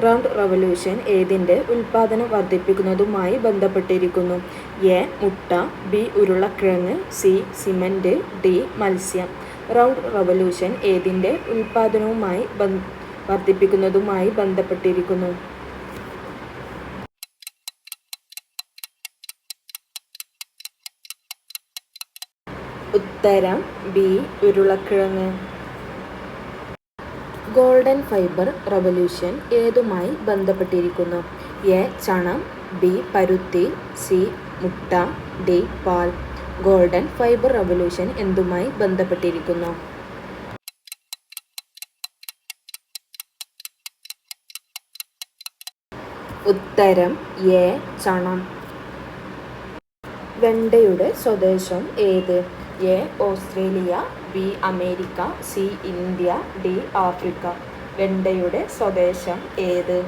Round revolution ഏതിൻ്റെ ഉൽപ്പാദനം വർദ്ധിപ്പിക്കുന്നതുമായി ബന്ധപ്പെട്ടിരിക്കുന്നു? എ. മുട്ട, ബി. ഉരുളക്കിഴങ്ങ്, സി. Cement, D. മത്സ്യം. റൗണ്ട് റവല്യൂഷൻ ഏതിൻ്റെ ഉൽപ്പാദനവുമായി വർദ്ധിപ്പിക്കുന്നതുമായി ബന്ധപ്പെട്ടിരിക്കുന്നു? ഉത്തരം ബി. ഉരുളക്കിഴങ്ങ്. ഗോൾഡൻ ഫൈബർ റവല്യൂഷൻ ഏതുമായി ബന്ധപ്പെട്ടിരിക്കുന്നു? എ. ചണം, ബി. പരുത്തി, സി. മുട്ട, ഡി. പാൽ. ഗോൾഡൻ ഫൈബർ റവല്യൂഷൻ എന്തുമായി ബന്ധപ്പെട്ടിരിക്കുന്നു? ഉത്തരം എ. ചണം. വെണ്ടയുടെ സ്വദേശം ഏത്? A. Australia, B. America, C. India, D. Africa. വെണ്ടയുടെ സ്വദേശം ഏത്?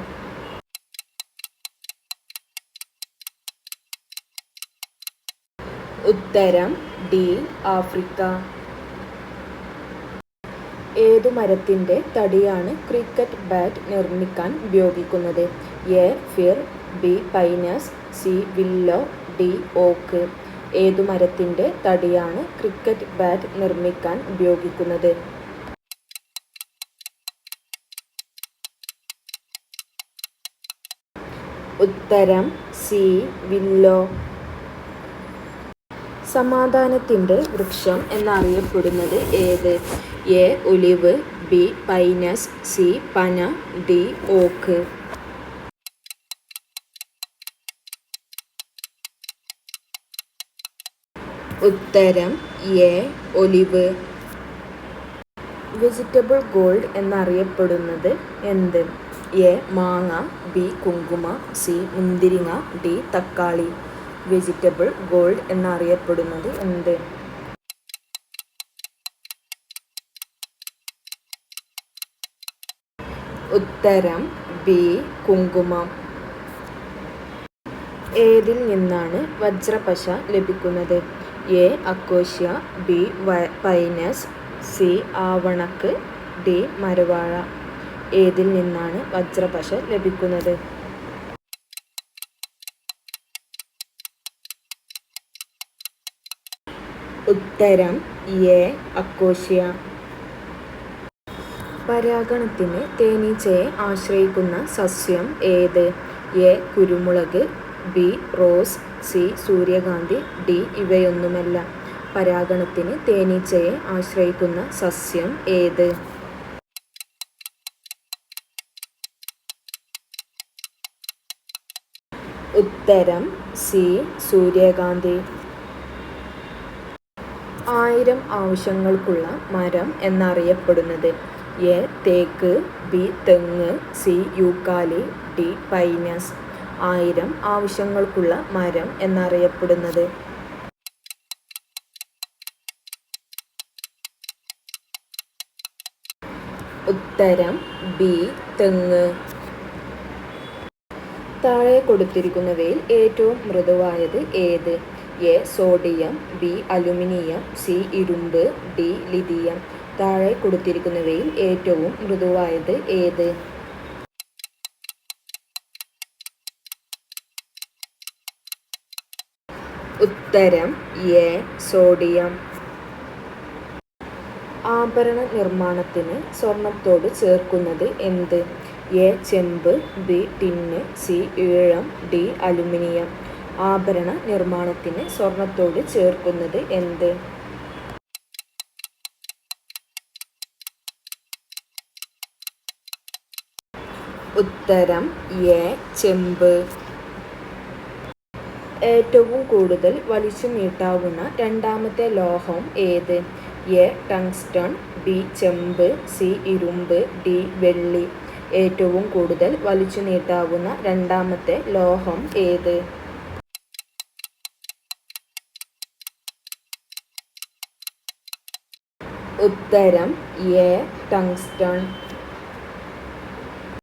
ഉത്തരം ഡി. ആഫ്രിക്ക. ഏതു മരത്തിൻ്റെ തടിയാണ് ക്രിക്കറ്റ് ബാറ്റ് നിർമ്മിക്കാൻ ഉപയോഗിക്കുന്നത്? A. Fir, B. Pinus, C. Willow, D. Oak. ഏതു മരത്തിൻ്റെ തടിയാണ് ക്രിക്കറ്റ് ബാറ്റ് നിർമ്മിക്കാൻ ഉപയോഗിക്കുന്നത്? ഉത്തരം സി. വില്ലോ. സമാധാനത്തിൻ്റെ വൃക്ഷം എന്നറിയപ്പെടുന്നത് ഏത്? A. Olive, B. Pinus, C. പന, ഡി. ഓക്ക്. ഉത്തരം എ. ഒലിവ്. വെജിറ്റബിൾ ഗോൾഡ് എന്നറിയപ്പെടുന്നത് എന്ത്? എ. മാങ്ങ, ബി. കുങ്കുമ, സി. മുന്തിരിങ്ങ, ഡി. തക്കാളി. വെജിറ്റബിൾ ഗോൾഡ് എന്നറിയപ്പെടുന്നത് എന്ത്? ഉത്തരം ബി. കുങ്കുമം. ഏതിൽ നിന്നാണ് വജ്രപശ ലഭിക്കുന്നത്? A. Acacia, B. Pinus, C. ആവണക്ക്, ഡി. മരവാഴ. ഏതിൽ നിന്നാണ് വജ്രപശ ലഭിക്കുന്നത്? ഉത്തരം എ. അക്കോഷ്യ. പരാഗണത്തിന് തേനീച്ചയെ ആശ്രയിക്കുന്ന സസ്യം ഏത്? എ. കുരുമുളക്, ബി. Rose, C. സൂര്യകാന്തി, ഡി. ഇവയൊന്നുമല്ല. പരാഗണത്തിന് തേനീച്ചയെ ആശ്രയിക്കുന്ന സസ്യം ഏത്? ഉത്തരം സി. സൂര്യകാന്തി. 1000 ആവശ്യങ്ങൾക്കുള്ള മരം എന്നറിയപ്പെടുന്നത്? എ. തേക്ക്, ബി. തെങ്ങ്, സി. യൂക്കാലി, ഡി. പൈനസ്. 1000 ആവശ്യങ്ങൾക്കുള്ള മരം എന്നറിയപ്പെടുന്നത്? ഉത്തരം ബി. തെങ്ങ്. താഴെ കൊടുത്തിരിക്കുന്നവയിൽ ഏറ്റവും മൃദുവായത് ഏത്? A. Sodium, B. Aluminium, C. ഇരുമ്പ്, ഡി. ലിഥിയം. താഴെ കൊടുത്തിരിക്കുന്നവയിൽ ഏറ്റവും മൃദുവായത് ഏത്? ഉത്തരം എ. സോഡിയം. ആഭരണ നിർമ്മാണത്തിന് സ്വർണത്തോട് ചേർക്കുന്നത് എന്ത്? എ. ചെമ്പ്, ബി. Tin, C. ഈയം, ഡി. അലുമിനിയം. ആഭരണ നിർമ്മാണത്തിന് സ്വർണത്തോട് ചേർക്കുന്നത് എന്ത്? ഉത്തരം എ. ചെമ്പ്. ഏറ്റവും കൂടുതൽ വലിച്ചു നീട്ടാവുന്ന രണ്ടാമത്തെ ലോഹം ഏത്? എ. Tungsten, B. ചെമ്പ്, സി. ഇരുമ്പ്, ഡി. വെള്ളി. ഏറ്റവും കൂടുതൽ വലിച്ചു നീട്ടാവുന്ന രണ്ടാമത്തെ ലോഹം ഏത്? ഉത്തരം എ. ടങ്സ്റ്റൺ.